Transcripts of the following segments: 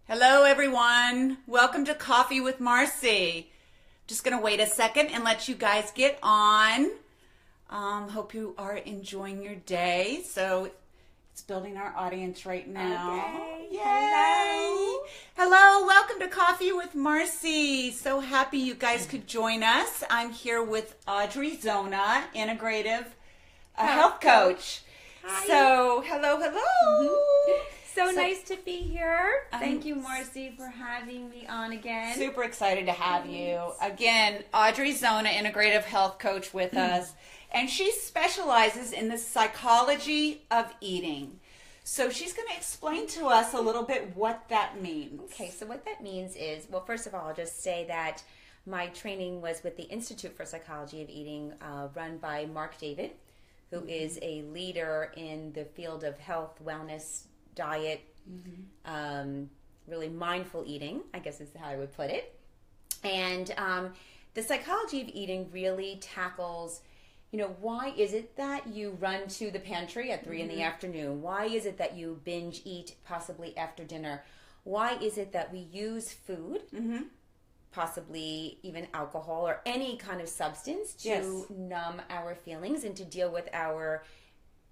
Hello, everyone. Welcome to Coffee with Marci. Just going to wait a second and let you guys get on. Hope you are enjoying your day. So it's building our audience right now. Okay. Yay! Hello. Hello, welcome to Coffee with Marci. So happy you guys could join us. I'm here with Audrey Zona, Integrative Health Coach. Hi. So, hello. So nice to be here. Thank you, Marci, for having me on again. Super excited to have you. Again, Audrey Zona, Integrative Health Coach with us. And she specializes in the psychology of eating. So she's going to explain to us a little bit what that means. Okay, so what that means is, well, first of all, I'll just say that my training was with the Institute for Psychology of Eating, run by Mark David, who is a leader in the field of health, wellness, diet, really mindful eating, I guess is how I would put it. And the psychology of eating really tackles, why is it that you run to the pantry at 3 in the afternoon? Why is it that you binge eat possibly after dinner? Why is it that we use food, possibly even alcohol or any kind of substance to numb our feelings and to deal with our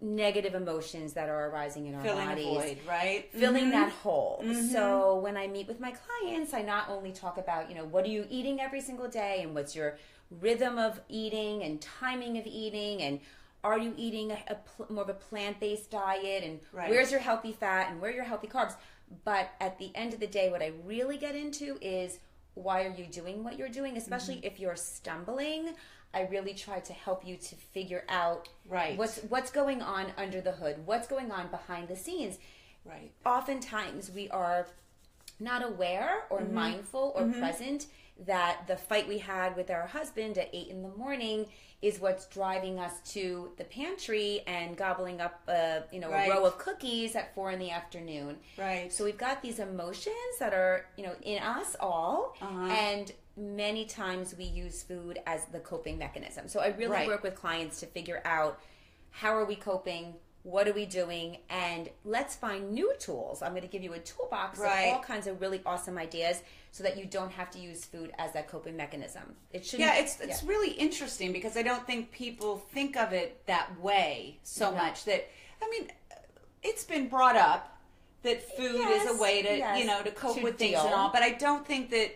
negative emotions that are arising in our bodies. Filling a void, right? Filling that hole. So when I meet with my clients, I not only talk about, what are you eating every single day and what's your rhythm of eating and timing of eating, and are you eating more of a plant-based diet, and where's your healthy fat and where are your healthy carbs. But at the end of the day, what I really get into is why are you doing what you're doing, especially if you're stumbling. I really try to help you to figure out what's going on under the hood, what's going on behind the scenes. Right. Oftentimes we are not aware or mindful or present that the fight we had with our husband at 8 in the morning is what's driving us to the pantry and gobbling up a row of cookies at 4 in the afternoon. Right. So we've got these emotions that are, in us all, and many times we use food as the coping mechanism. So I really work with clients to figure out how are we coping, what are we doing, and let's find new tools. I'm going to give you a toolbox of all kinds of really awesome ideas so that you don't have to use food as that coping mechanism. It's really interesting because I don't think people think of it that way so much. That, it's been brought up that food is a way to, to cope with things and all, but I don't think that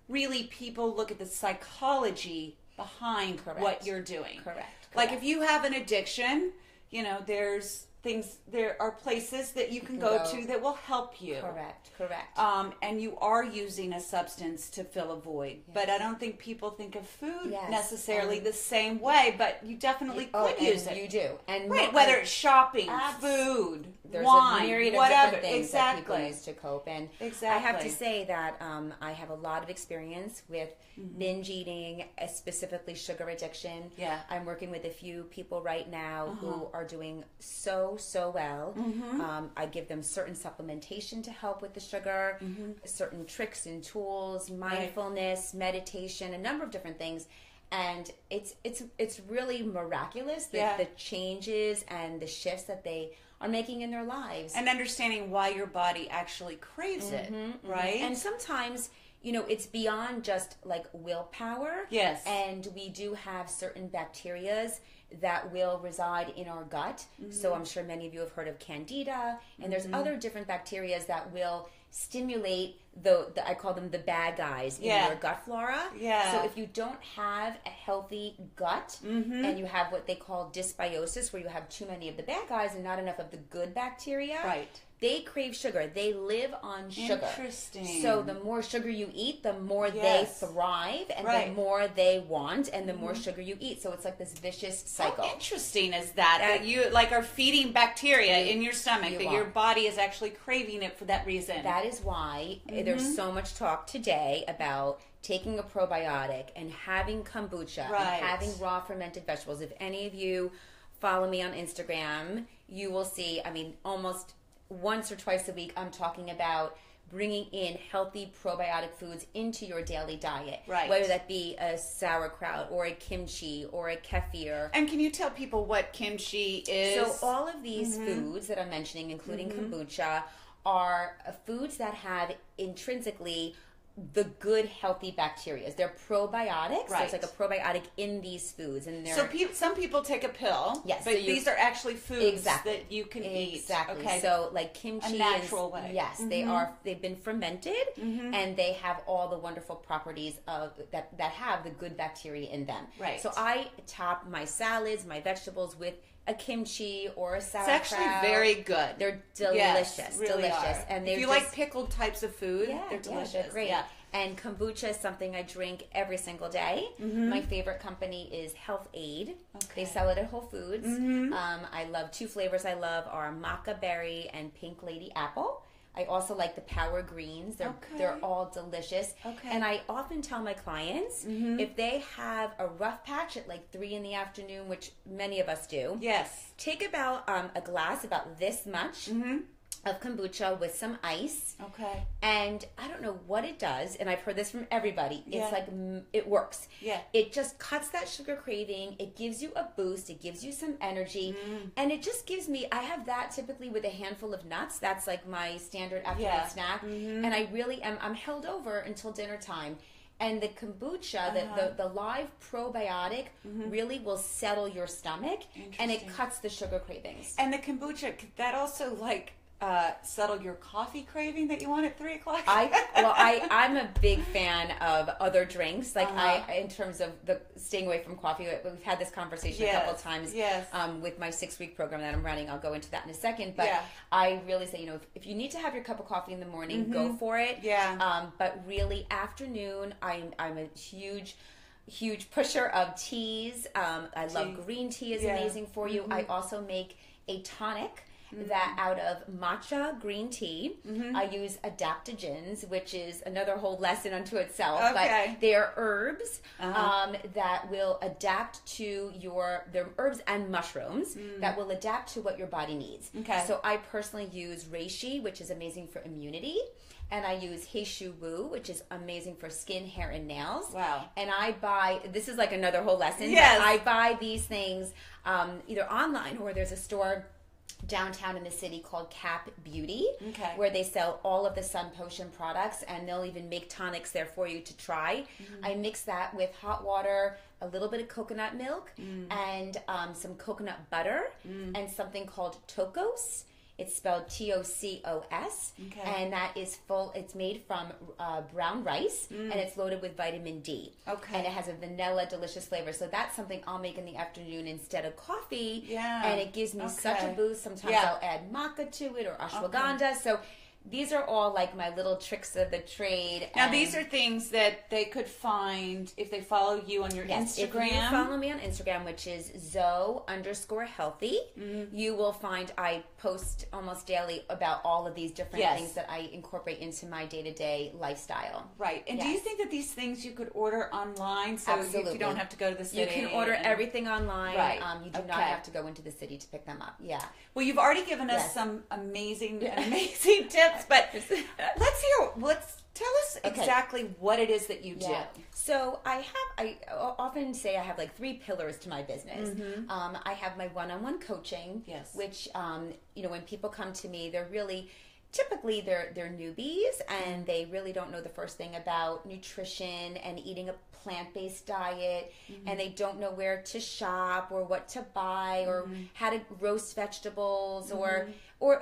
really people look at the psychology behind what you're doing. Correct. Like if you have an addiction, there are places that you can go to that will help you. Correct. And you are using a substance to fill a void. But I don't think people think of food necessarily the same way, but you definitely could use it. You do. And whether it's shopping, food, there's wine, a myriad of whatever. different things that people use to cope. And Exactly. I have to say that I have a lot of experience with binge eating, specifically sugar addiction. Yeah. I'm working with a few people right now who are doing so well. I give them certain supplementation to help with the sugar, certain tricks and tools, mindfulness, meditation, a number of different things. And it's really miraculous the changes and the shifts that they are making in their lives. And understanding why your body actually craves it, right? And sometimes, it's beyond just like willpower. Yes. And we do have certain bacterias that will reside in our gut. So I'm sure many of you have heard of Candida, and there's other different bacterias that will stimulate the I call them the bad guys in your gut flora. Yeah. So if you don't have a healthy gut and you have what they call dysbiosis, where you have too many of the bad guys and not enough of the good bacteria, they crave sugar. They live on sugar. Interesting. So the more sugar you eat, the more they thrive, and the more they want, and the more sugar you eat. So it's like this vicious cycle. How interesting is that you are feeding bacteria in your stomach, that your body is actually craving it for that reason. That is why there's so much talk today about taking a probiotic and having kombucha and having raw fermented vegetables. If any of you follow me on Instagram, you will see, almost once or twice a week, I'm talking about bringing in healthy probiotic foods into your daily diet. Right. Whether that be a sauerkraut or a kimchi or a kefir. And can you tell people what kimchi is? So all of these foods that I'm mentioning, including kombucha, are foods that have intrinsically the good healthy bacteria. They're probiotics. Right. There's like a probiotic in these foods, and they're so some people take a pill. Yes, but so these are actually foods that you can eat. Exactly. Okay. So like kimchi, a natural way. Yes, they've been fermented, and they have all the wonderful properties of that have the good bacteria in them. Right. So I top my salads, my vegetables with a kimchi or a sauerkraut. It's actually very good. They're delicious, yes, really delicious. Are. And if you like pickled types of food, they're delicious. They're great. Yeah. And kombucha is something I drink every single day. My favorite company is Health Aid. Okay. They sell it at Whole Foods. I love 2 flavors I love are maca berry and pink lady apple. I also like the power greens. They're all delicious. Okay. And I often tell my clients if they have a rough patch at like 3 p.m, which many of us do. Yes. Take about a glass about this much of kombucha with some ice. Okay. And I don't know what it does, and I've heard this from everybody. Yeah. It's like, it works. Yeah. It just cuts that sugar craving. It gives you a boost. It gives you some energy. And it just gives me, I have that typically with a handful of nuts. That's like my standard afternoon snack. And I really am, I'm held over until dinner time. And the kombucha, the live probiotic really will settle your stomach, and it cuts the sugar cravings. And the kombucha, that also like settle your coffee craving that you want at 3 o'clock? I'm a big fan of other drinks. Like in terms of staying away from coffee, we've had this conversation a couple of times. Yes. With my 6-week program that I'm running, I'll go into that in a second. But I really say, if you need to have your cup of coffee in the morning, go for it. Yeah. But really, afternoon, I'm a huge pusher of teas. I love green tea is amazing for you. I also make a tonic that out of matcha green tea. I use adaptogens, which is another whole lesson unto itself. Okay. But they are herbs that will adapt to they're herbs and mushrooms that will adapt to what your body needs. Okay. So I personally use reishi, which is amazing for immunity. And I use Heishu Wu, which is amazing for skin, hair, and nails. Wow. And I buy, this is like another whole lesson. Yes. I buy these things either online, or there's a store downtown in the city called Cap Beauty, where they sell all of the Sun Potion products, and they'll even make tonics there for you to try. I mix that with hot water, a little bit of coconut milk, and some coconut butter, and something called Tocos. It's spelled Tocos, and that is it's made from brown rice, and it's loaded with vitamin D. Okay. And it has a vanilla, delicious flavor. So that's something I'll make in the afternoon instead of coffee. Yeah. And it gives me such a boost. Sometimes I'll add maca to it or ashwagandha. So these are all like my little tricks of the trade. Now, these are things that they could find if they follow you on your Instagram. If you follow me on Instagram, which is Zoe_healthy, you will find I post almost daily about all of these different things that I incorporate into my day-to-day lifestyle. Right. And do you think that these things you could order online so you don't have to go to the city? You can order everything online. Right. You do not have to go into the city to pick them up. Yeah. Well, you've already given us some amazing tips, but let's tell us exactly what it is that you do. So I often say I have like 3 pillars to my business. I have my one-on-one coaching, which when people come to me, typically they're newbies, and they really don't know the first thing about nutrition and eating a plant-based diet, and they don't know where to shop or what to buy or how to roast vegetables, or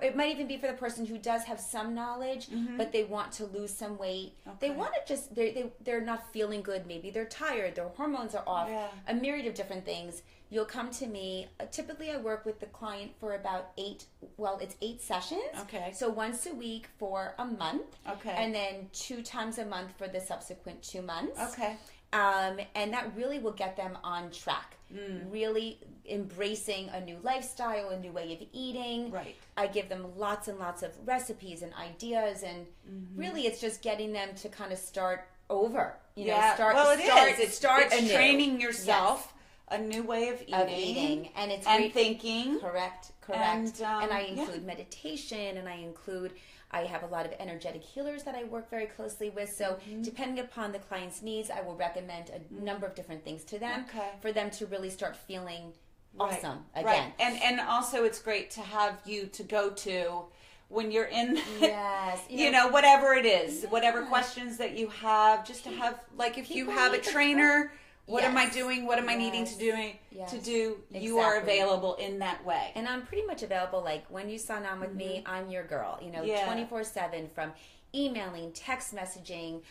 it might even be for the person who does have some knowledge, but they want to lose some weight. They want to just they're not feeling good. Maybe they're tired, their hormones are off, a myriad of different things. You'll come to me. Typically, I work with the client for about 8 sessions. Okay. So once a week for a month. Okay. And then 2 times a month for the subsequent 2 months. Okay. And that really will get them on track. Really embracing a new lifestyle, a new way of eating. Right. I give them lots and lots of recipes and ideas, and really it's just getting them to kind of start over. It's training yourself. A new way of eating, and it's thinking. Correct. And I include meditation, and I have a lot of energetic healers that I work very closely with. So depending upon the client's needs, I will recommend a number of different things to them for them to really start feeling awesome again. Right. And also it's great to have you to go to when you're in, yes, whatever it is, whatever questions that you have, just to have, like, if you have a trainer, what am I doing? What am I needing to do? Exactly. You are available in that way. And I'm pretty much available, like, when you sign on with me, I'm your girl, 24/7, from emailing, text messaging,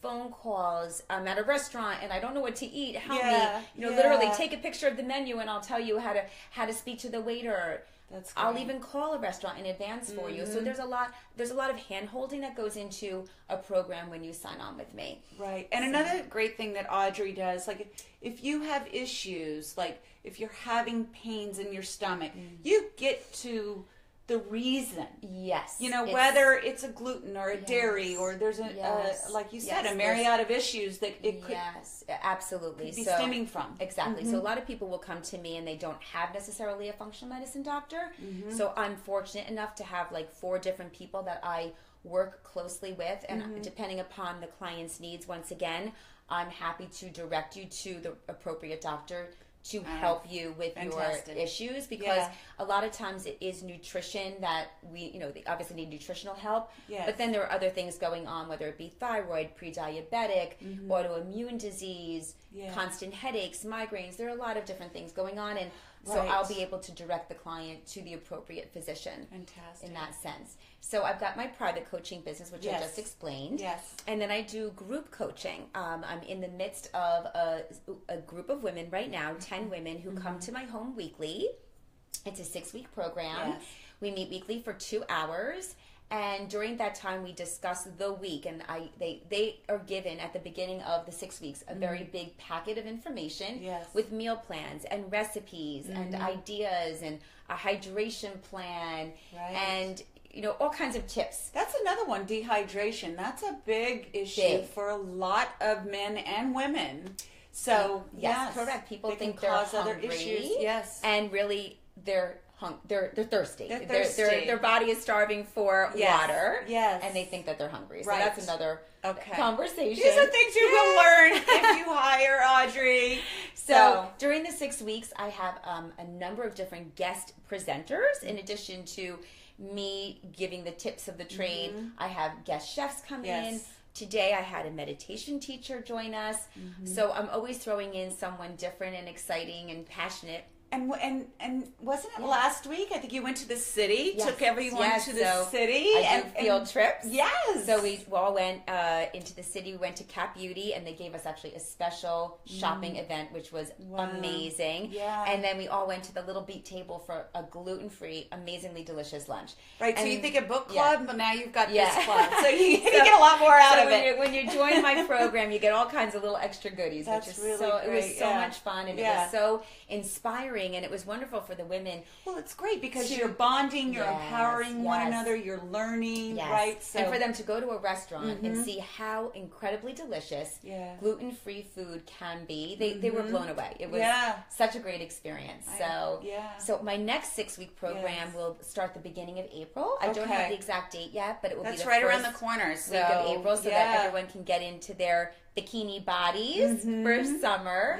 phone calls. I'm at a restaurant and I don't know what to eat. Help me. Literally take a picture of the menu and I'll tell you how to speak to the waiter. That's great. I'll even call a restaurant in advance for you. So there's a lot of hand holding that goes into a program when you sign on with me. Right. And another great thing that Audrey does, like, if you have issues, like if you're having pains in your stomach, you get to the reason. Yes. Whether it's a gluten or a dairy, or there's like you said, a myriad of issues that it could absolutely be stemming from. Exactly. So a lot of people will come to me and they don't have necessarily a functional medicine doctor. So I'm fortunate enough to have like 4 different people that I work closely with, and depending upon the client's needs, once again, I'm happy to direct you to the appropriate doctor to help you with your issues, because a lot of times it is nutrition that they obviously need nutritional help, but then there are other things going on, whether it be thyroid, pre-diabetic, autoimmune disease, constant headaches, migraines. There are a lot of different things going on, and so I'll be able to direct the client to the appropriate physician. Fantastic. In that sense. So I've got my private coaching business, which I just explained. Yes. And then I do group coaching. I'm in the midst of a group of women right now, 10 women who come to my home weekly. It's a 6-week program. Yes. We meet weekly for 2 hours. And during that time, we discuss the week, and they are given at the beginning of the 6 weeks a very big packet of information with meal plans and recipes and ideas and a hydration plan and all kinds of tips. That's another one, dehydration. That's a big issue for a lot of men and women. So yes, correct. People think they're cause hungry, other issues. Yes, and really they're thirsty. They're thirsty. Their body is starving for water. Yes. And they think that they're hungry. So that's another conversation. These are things you will learn if you hire Audrey. So during the 6 weeks, I have a number of different guest presenters. In addition to me giving the tips of the trade, I have guest chefs come in. Today I had a meditation teacher join us. So I'm always throwing in someone different and exciting and passionate. And wasn't it last week? I think you went to the city, took everyone to the city. I did field trips. Yes. So we all went into the city. We went to Cap Beauty, and they gave us actually a special shopping event, which was amazing. Yeah. And then we all went to the Little Beat Table for a gluten-free, amazingly delicious lunch. Right. So you think a book club, but now you've got this club. So you get a lot more out of it. When you join my program, you get all kinds of little extra goodies. That's which is really great. It was so much fun, and it was so inspiring. And it was wonderful for the women. Well, it's great because you're bonding, you're empowering one another, you're learning, right? So, and for them to go to a restaurant and see how incredibly delicious gluten-free food can be, they were blown away. It was such a great experience. So my next 6-week program will start the beginning of April. I don't have the exact date yet, but it will be the right first around the corner, week of April, so that everyone can get into their bikini bodies for summer.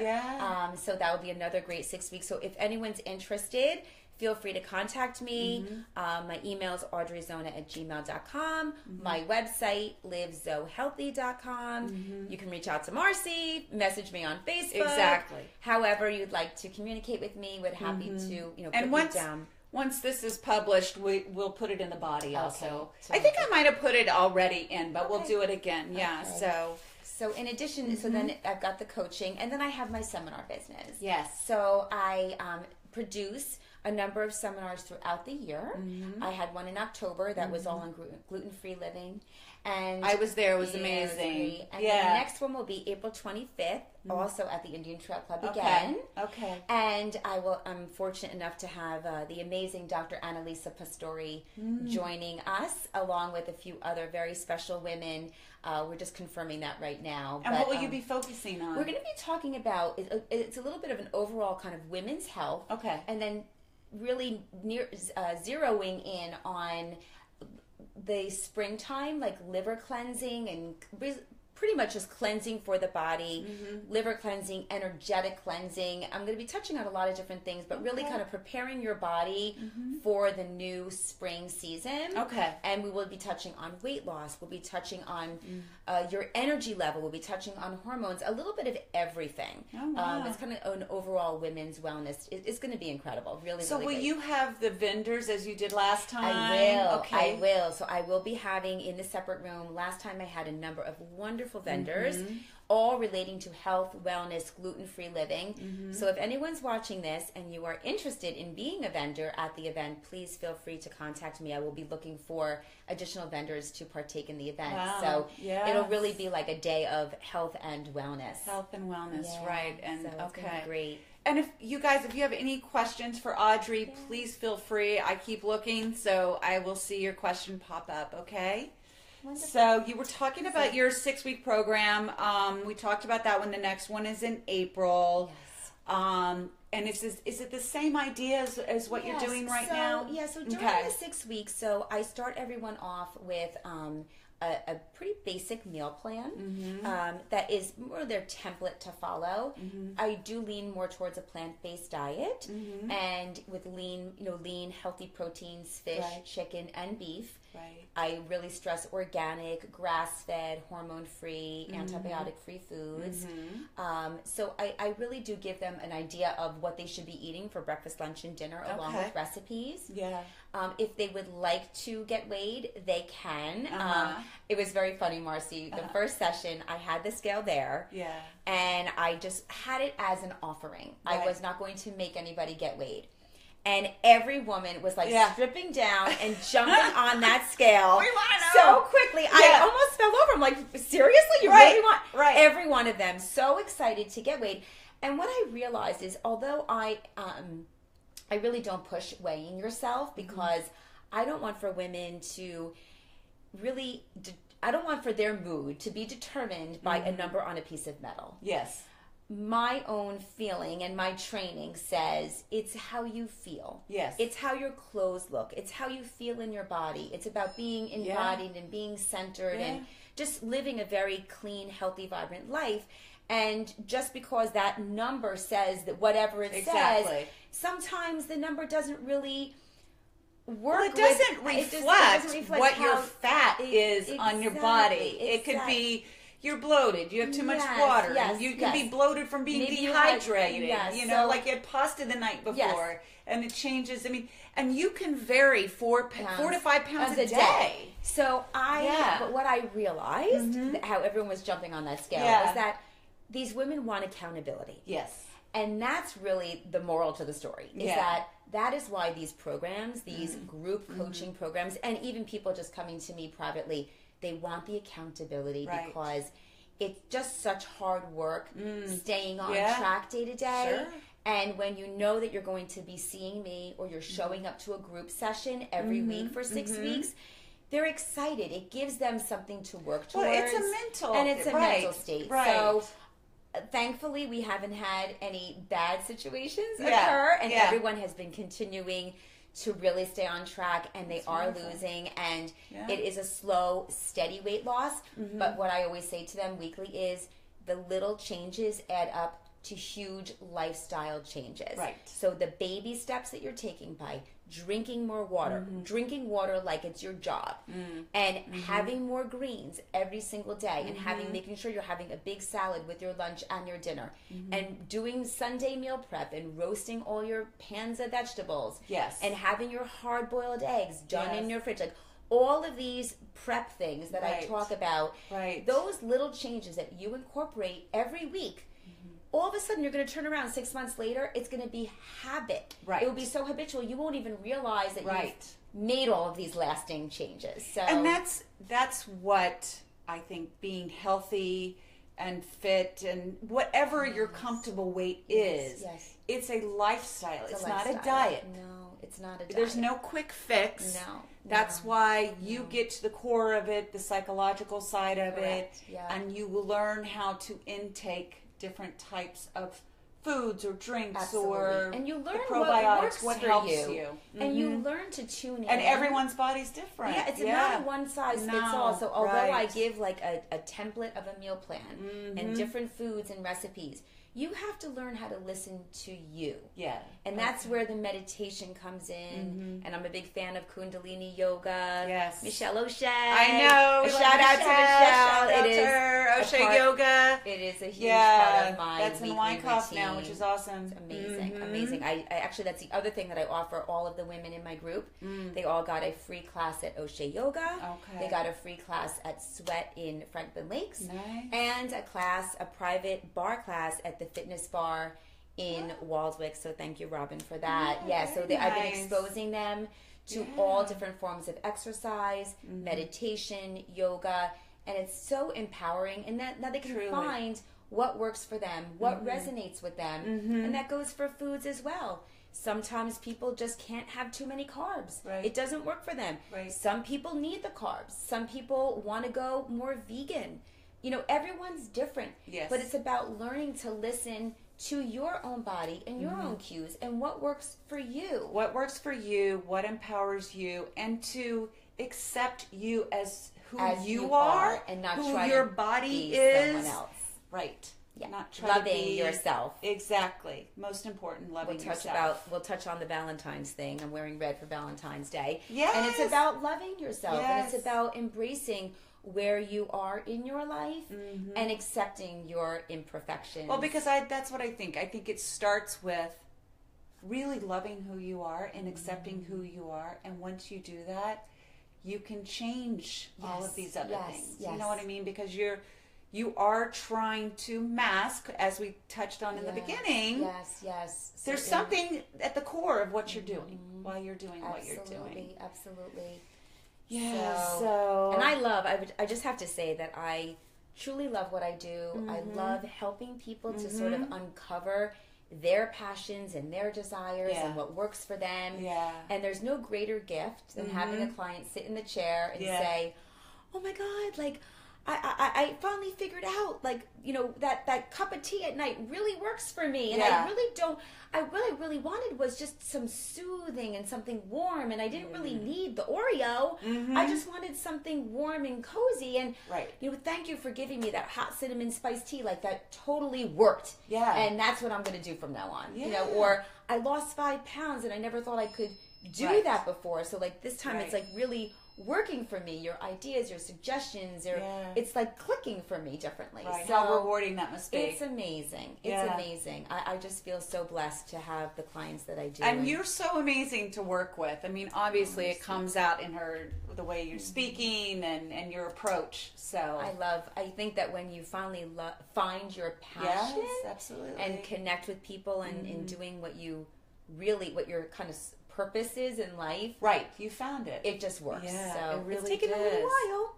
So that will be another great 6 weeks. So if anyone's interested, feel free to contact me. My email is audreyzona@gmail.com. My website, livezohealthy.com. You can reach out to Marci, message me on Facebook. Exactly. However you'd like to communicate with me, we're happy to put you down. Once this is published, we'll put it in the body also. I think I might have put it already in, but we'll do it again. So in addition, so then I've got the coaching, and then I have my seminar business. Yes. So I produce a number of seminars throughout the year. I had one in October that was all on gluten-free living. And I was there. It was amazing. And then the next one will be April 25th, also at the Indian Trail Club again. Okay. And I'm fortunate enough to have the amazing Dr. Annalisa Pastori joining us, along with a few other very special women. We're just confirming that right now. And what will you be focusing on? We're going to be talking about, it's a little bit of an overall kind of women's health. Okay. And then really zeroing in on the springtime, like liver cleansing and pretty much just cleansing for the body, liver cleansing, energetic cleansing. I'm going to be touching on a lot of different things, but really kind of preparing your body for the new spring season. Okay. And we will be touching on weight loss. We'll be touching on your energy level. We'll be touching on hormones, a little bit of everything. Oh, wow. It's kind of an overall women's wellness. It's going to be incredible. Really, so really will great. you have the vendors as you did last time? I will. Okay. I will. So I will be having in the separate room. Last time I had a number of wonderful vendors, all relating to health, wellness, gluten-free living. So if anyone's watching this and you are interested in being a vendor at the event, please feel free to contact me. I will be looking for additional vendors to partake in the event. Wow. So Yes. it'll really be like a day of health and wellness. Health and wellness, Yeah. right? And So it's gonna be great. And if you have any questions for Audrey, please feel free. I keep looking, so I will see your question pop up. Okay. Wonderful. So you were talking about your 6-week program. We talked about that one. The next one is in April. Yes. And is it the same idea as what you're doing right now? Yeah, so during the 6 weeks, so I start everyone off with a pretty basic meal plan that is more their template to follow. I do lean more towards a plant-based diet and with lean, healthy proteins, fish, chicken, and beef. Right. I really stress organic, grass-fed, hormone-free, antibiotic-free foods. So I really do give them an idea of what they should be eating for breakfast, lunch, and dinner, along with recipes. Yeah. If they would like to get weighed, they can. It was very funny, Marci. The first session, I had the scale there. Yeah. And I just had it as an offering. Right. I was not going to make anybody get weighed. And every woman was like stripping down and jumping on that scale so quickly. I almost fell over. I'm like, seriously? You really want? Right. Every one of them so excited to get weighed. And what I realized is, although I really don't push weighing yourself, because I don't want for women to really, I don't want for their mood to be determined by a number on a piece of metal. Yes. My own feeling and my training says it's how you feel. Yes. It's how your clothes look. It's how you feel in your body. It's about being embodied and being centered and just living a very clean, healthy, vibrant life. And just because that number says that whatever it says, sometimes the number doesn't really work. Well, it doesn't reflect what your fat is on your body. It could be you're bloated, you have too much water, and you can be bloated from being dehydrated. Like you had pasta the night before, and it changes. I mean, and you can vary 4 to 5 pounds a day. So but what I realized, how everyone was jumping on that scale, was that these women want accountability. Yes. And that's really the moral to the story, is that is why these programs, these group coaching programs, and even people just coming to me privately, they want the accountability because it's just such hard work staying on track day to day. Sure. And when you know that you're going to be seeing me or you're showing up to a group session every week for 6 weeks, they're excited. It gives them something to work towards. Well, it's a mental state. Right. So thankfully, we haven't had any bad situations occur, and everyone has been continuing to really stay on track, and they are losing, and it is a slow, steady weight loss. But what I always say to them weekly is the little changes add up to huge lifestyle changes. Right. So the baby steps that you're taking by drinking more water, drinking water like it's your job, and having more greens every single day, and making sure you're having a big salad with your lunch and your dinner, and doing Sunday meal prep and roasting all your pans of vegetables, and having your hard-boiled eggs done in your fridge, like all of these prep things that I talk about, those little changes that you incorporate every week, all of a sudden you're going to turn around 6 months later, it's going to be habit. It will be so habitual you won't even realize that you've made all of these lasting changes. So, and that's what I think being healthy and fit and whatever your comfortable weight is, it's a lifestyle. It's not a diet. No, it's not a diet. There's no quick fix. No. That's why you get to the core of it, the psychological side of it, and you will learn how to intake different types of foods or drinks Absolutely. or and you learn probiotics, what helps you. you. And you learn to tune in. And everyone's body's different. Yeah, it's not a one size fits all. So although I give like a template of a meal plan and different foods and recipes, you have to learn how to listen to you. Yeah. And that's where the meditation comes in. And I'm a big fan of Kundalini Yoga. Yes. Michelle O'Shea. I know. Shout out to Michelle. It is O'Shea Yoga. It is a huge part of my that's in Wyckoff routine. now, which is awesome. It's amazing, amazing. I actually, that's the other thing that I offer all of the women in my group. They all got a free class at O'Shea Yoga. Okay. They got a free class at Sweat in Franklin Lakes. Nice. And a private bar class at the Fitness Bar in Waldwick. So thank you, Robin, for that. I've been exposing them to all different forms of exercise, meditation, yoga, and it's so empowering. And that now they can find what works for them, what resonates with them, and that goes for foods as well. Sometimes people just can't have too many carbs. Right. It doesn't work for them. Right. Some people need the carbs. Some people want to go more vegan. Everyone's different. Yes. But it's about learning to listen to your own body and your own cues and what works for you. What works for you, what empowers you, and to accept you as who you are and not who try your to body be is. someone else. Right. Yeah. Not try loving to be yourself. Exactly. Most important, loving yourself. We'll touch on the Valentine's thing. I'm wearing red for Valentine's Day. Yes. And it's about loving yourself. Yes. And it's about embracing where you are in your life and accepting your imperfections. Well, because that's what I think. I think it starts with really loving who you are and accepting who you are. And once you do that, you can change all of these other things. You know what I mean? Because you are trying to mask, as we touched on in the beginning. Yes. There's something at the core of what you're doing while you're doing what you're doing. Absolutely. Yeah. And I just have to say that I truly love what I do. I love helping people to sort of uncover their passions and their desires and what works for them. Yeah. And there's no greater gift than having a client sit in the chair and say, oh my God, like, I finally figured out, like, that cup of tea at night really works for me. And what I really wanted was just some soothing and something warm. And I didn't really need the Oreo. I just wanted something warm and cozy. And, thank you for giving me that hot cinnamon spiced tea. Like, that totally worked. Yeah. And that's what I'm going to do from now on. Yeah. Or I lost 5 pounds and I never thought I could do that before. So, like, this time it's, like, really working for me. Your ideas, your suggestions, it's like clicking for me differently. Right. So how rewarding that must be. It's amazing. It's amazing. I just feel so blessed to have the clients that I do. And you're so amazing to work with. I mean, obviously it comes out in the way you're speaking and your approach. So I think that when you finally find your passion absolutely. And connect with people and in doing what your kind of purpose is in life. Right. You found it. It just works. Yeah, so it really it's taken a little while.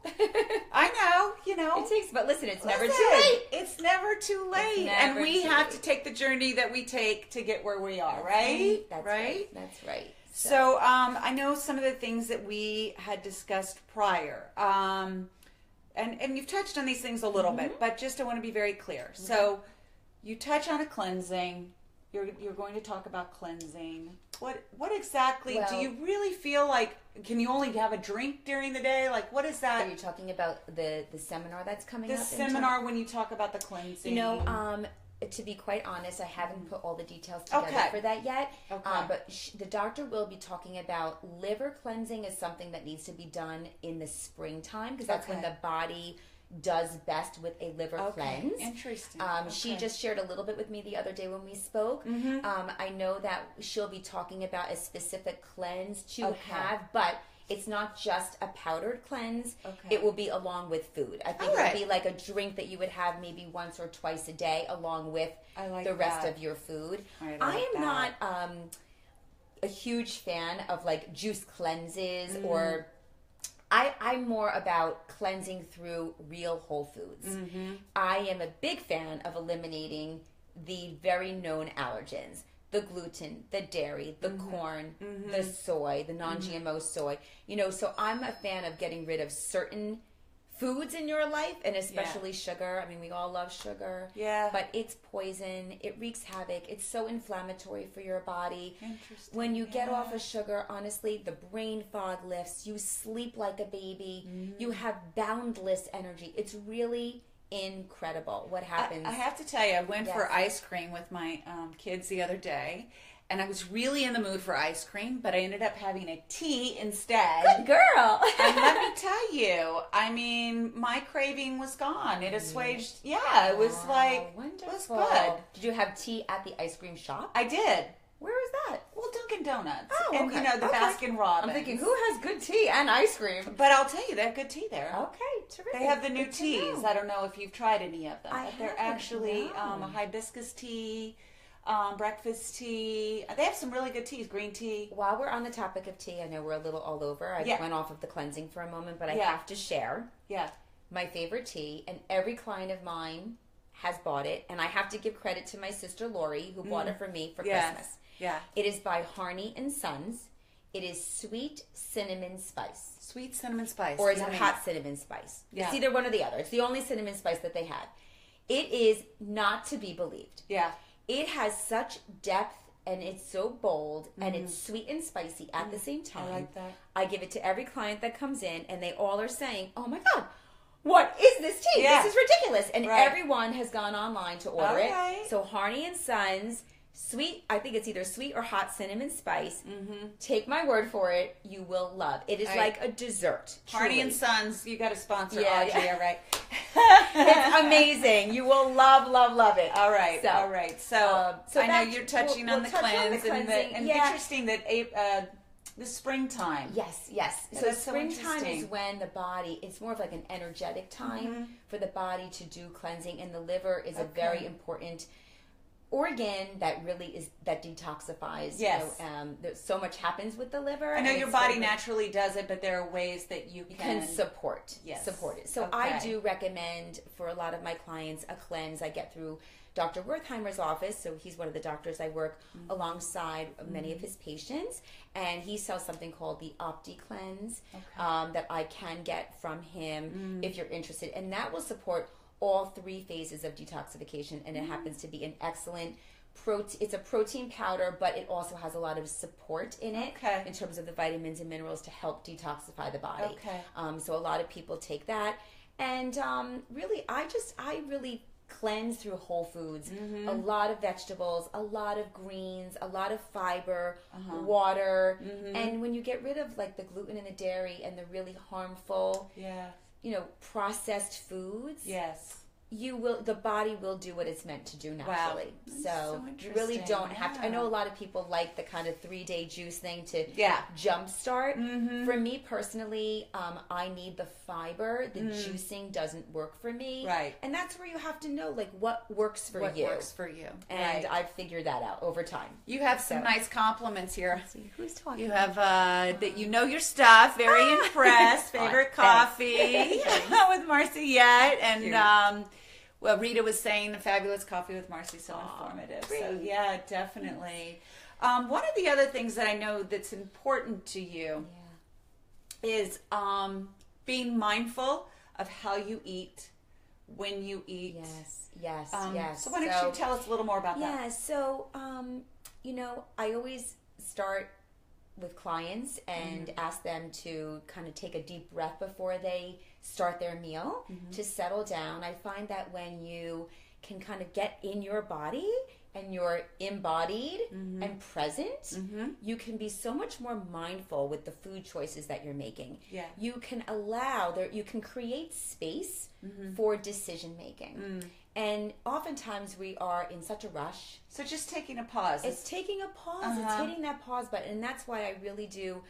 I know, It takes, but listen, it's never too late. It's never too late. And we have to take the journey that we take to get where we are, right? That's right. That's right. So I know some of the things that we had discussed prior. And you've touched on these things a little bit, but just I want to be very clear. So you touch on a cleansing. You're going to talk about cleansing. What exactly do you really feel like? Can you only have a drink during the day? Like, what is that? Are you talking about the seminar that's coming up? The seminar when you talk about the cleansing. To be quite honest, I haven't put all the details together for that yet. Okay. But the doctor will be talking about liver cleansing is something that needs to be done in the springtime because that's when the body does best with a liver cleanse. Interesting. She just shared a little bit with me the other day when we spoke. I know that she'll be talking about a specific cleanse to have, but it's not just a powdered cleanse. It will be along with food. I think it will be like a drink that you would have maybe once or twice a day along with the rest of your food. I am not a huge fan of like juice cleanses or I'm more about cleansing through real whole foods. I am a big fan of eliminating the very known allergens. The gluten, the dairy, the corn, the soy, the non-GMO soy. So I'm a fan of getting rid of certain foods in your life, and especially sugar. I mean, we all love sugar. Yeah. But it's poison. It wreaks havoc. It's so inflammatory for your body. Interesting. When you get off of sugar, honestly, the brain fog lifts. You sleep like a baby. You have boundless energy. It's really incredible what happens. I have to tell you, I went for ice cream with my kids the other day. And I was really in the mood for ice cream, but I ended up having a tea instead. Good girl. And let me tell you, I mean, my craving was gone. It assuaged. Yeah, it was wonderful. It was good. Did you have tea at the ice cream shop? I did. Where is that? Well, Dunkin' Donuts. Oh, okay. And, you know, the Baskin Robbins. I'm thinking, who has good tea and ice cream? But I'll tell you, they have good tea there. Okay, terrific. They have the new teas. I don't know if you've tried any of them. I But they're haven't, actually no. a hibiscus tea, breakfast tea. They have some really good teas, green tea. While we're on the topic of tea, I know we're a little all over. I went off of the cleansing for a moment, but I have to share my favorite tea, and every client of mine has bought it, and I have to give credit to my sister Lori, who bought it for me for Christmas. Yeah. It is by Harney and Sons. It is sweet cinnamon spice. Sweet cinnamon spice. Or is it hot cinnamon spice? Yeah. It's either one or the other. It's the only cinnamon spice that they have. It is not to be believed. Yeah. It has such depth, and it's so bold, and it's sweet and spicy at the same time. I like that. I give it to every client that comes in, and they all are saying, "Oh my God, what is this tea? Yeah. This is ridiculous." And Right. everyone has gone online to order Okay. it. So Harney and Sons, sweet, I think it's either sweet or hot cinnamon spice. Take my word for it, you will love. It is like a dessert. Harney and truly. Sons, you got to sponsor Yeah, Audrey, yeah. all right? It's amazing. You will love, love, love it. All right, So, all right. So I know you're touching we'll on the touch on the cleanse, and cleansing. interesting that the springtime. Yes. Yeah, So that's so springtime is interesting. when the body, it's more of like an energetic time for the body to do cleansing, and the liver is a very important organ that really detoxifies. Yes. There's so much happens with the liver. I know and your it's body so- naturally does it, but there are ways that you can support it. So I Okay. do recommend for a lot of my clients a cleanse I get through Dr. Wertheimer's office. So he's one of the doctors I work alongside many of his patients, and he sells something called the Opti Cleanse that I can get from him if you're interested, and that will support all 3 phases of detoxification, and it happens to be an excellent protein. It's a protein powder, but it also has a lot of support in it in terms of the vitamins and minerals to help detoxify the body. So a lot of people take that, and really, I really cleanse through whole foods. A lot of vegetables, a lot of greens, a lot of fiber, water, and when you get rid of like the gluten and the dairy and the really harmful, processed foods, the body will do what it's meant to do naturally. So you really don't have to. I know a lot of people like the kind of 3-day juice thing to jumpstart. For me personally, I need the fiber. The juicing doesn't work for me. Right. And that's where you have to know like what works for you. What works for you. And I've figured that out over time. You have some nice compliments here. Let's see, who's talking? You have that you know your stuff. Very impressed. Favorite coffee with Marci yet, and well, Rita was saying fabulous coffee with Marci, so informative. Great. So yeah, definitely. One of the other things that I know that's important to you is being mindful of how you eat, when you eat. Yes. So why don't you tell us a little more about that? Yeah, so, I always start with clients and ask them to kind of take a deep breath before they start their meal to settle down. I find that when you can kind of get in your body and you're embodied and present, you can be so much more mindful with the food choices that you're making. Yeah. You can you can create space for decision making. And oftentimes we are in such a rush. So just taking a pause. It's taking a pause. It's hitting that pause button. And that's why I really do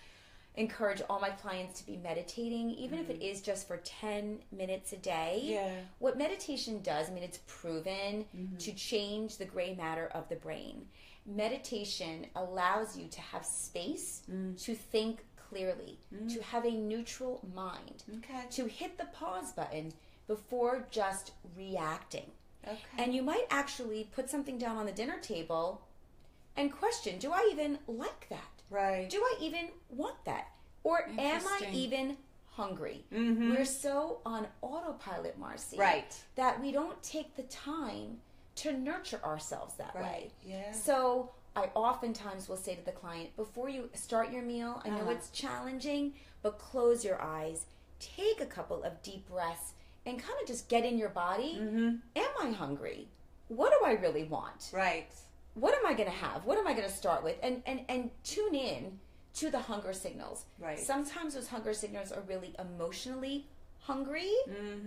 encourage all my clients to be meditating, even if it is just for 10 minutes a day. Yeah. What meditation does, it's proven to change the gray matter of the brain. Meditation allows you to have space to think clearly, to have a neutral mind, to hit the pause button before just reacting. And you might actually put something down on the dinner table and question, do I even like that? Right. Do I even want that? Or am I even hungry. We're so on autopilot, Marci, right, that we don't take the time to nurture ourselves that way. Yeah. So I oftentimes will say to the client, before you start your meal, I know it's challenging, but close your eyes, take a couple of deep breaths, and kind of just get in your body. Am I hungry? What do I really want? Right. What am I going to have? What am I going to start with? And tune in to the hunger signals. Right. Sometimes those hunger signals are really emotionally hungry.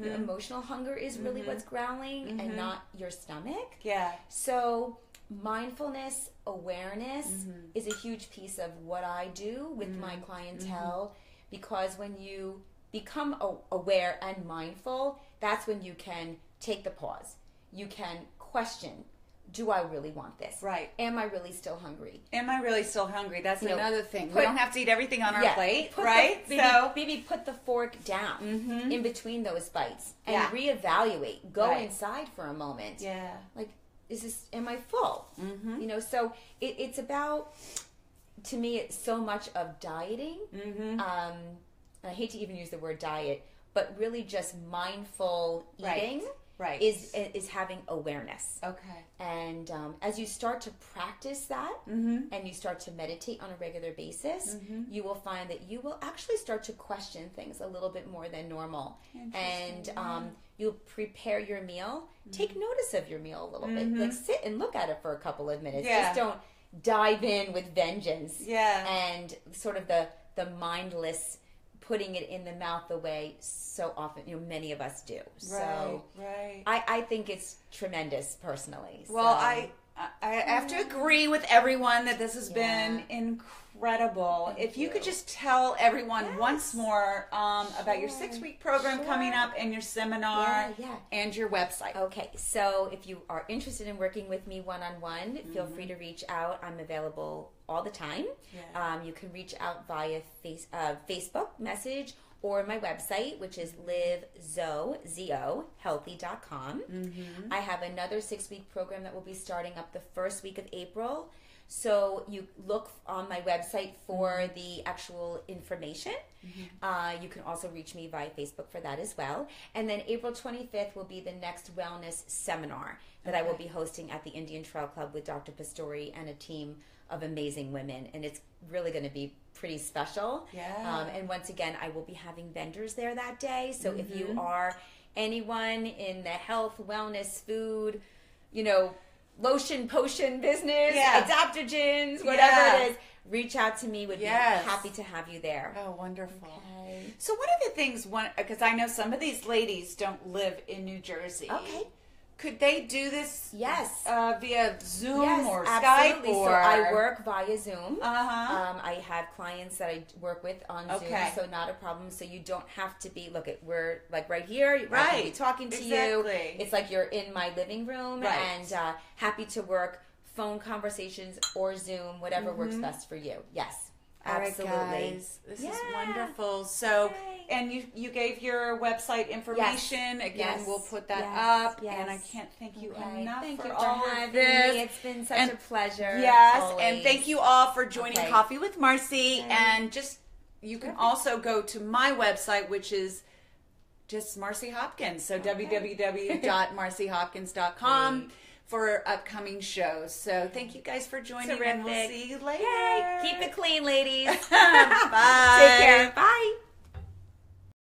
Your emotional hunger is really what's growling and not your stomach. Yeah. So mindfulness, awareness is a huge piece of what I do with my clientele, because when you become aware and mindful, that's when you can take the pause. You can question, do I really want this? Right. Am I really still hungry? Am I really still hungry? That's another thing. We don't have to eat everything on our plate, right? Maybe put the fork down in between those bites and reevaluate. Go inside for a moment. Yeah. Like, am I full? So it's about, to me, it's so much of dieting. I hate to even use the word diet, but really just mindful eating. Right. Is having awareness. Okay. And as you start to practice that and you start to meditate on a regular basis, you will find that you will actually start to question things a little bit more than normal. And you'll prepare your meal. Take notice of your meal a little bit. Like, sit and look at it for a couple of minutes. Just don't dive in with vengeance. And sort of the mindless putting it in the mouth the way so often, many of us do. So I think it's tremendous personally. Well, I have to agree with everyone that this has been incredible. If you could just tell everyone once more about your 6-week program coming up and your seminar and your website. Okay, so if you are interested in working with me one-on-one, feel free to reach out. I'm available all the time. You can reach out via Facebook message or my website, which is livezohealthy.com. I have another 6-week program that will be starting up the first week of April. So you look on my website for the actual information. You can also reach me via Facebook for that as well. And then April 25th will be the next wellness seminar that I will be hosting at the Indian Trail Club with Dr. Pastori and a team of amazing women. And it's really going to be pretty special. And once again, I will be having vendors there that day. So if you are anyone in the health, wellness, food, lotion, potion business, adaptogens, whatever it is, reach out to me. Would be happy to have you there. Oh, wonderful. Okay. So what are the things, because I know some of these ladies don't live in New Jersey. Okay. Could they do this via Zoom or absolutely. Skype? Or... So I work via Zoom. I have clients that I work with on Zoom, so not a problem. So you don't have to be, we're like right here. I can be talking to you. It's like you're in my living room and happy to work phone conversations or Zoom, whatever works best for you. Yes. Absolutely. All right, guys. This is wonderful. So, and you gave your website information. Again, we'll put that up. And I can't thank you enough for all of this. It's been such a pleasure. Yes, always. And thank you all for joining Coffee with Marci. And you can also go to my website, which is just Marci Hopkins. So www.marcihopkins.com. for upcoming shows. So thank you guys for joining, and we'll see you later. Yay. Keep it clean, ladies. Bye. Take care. Bye.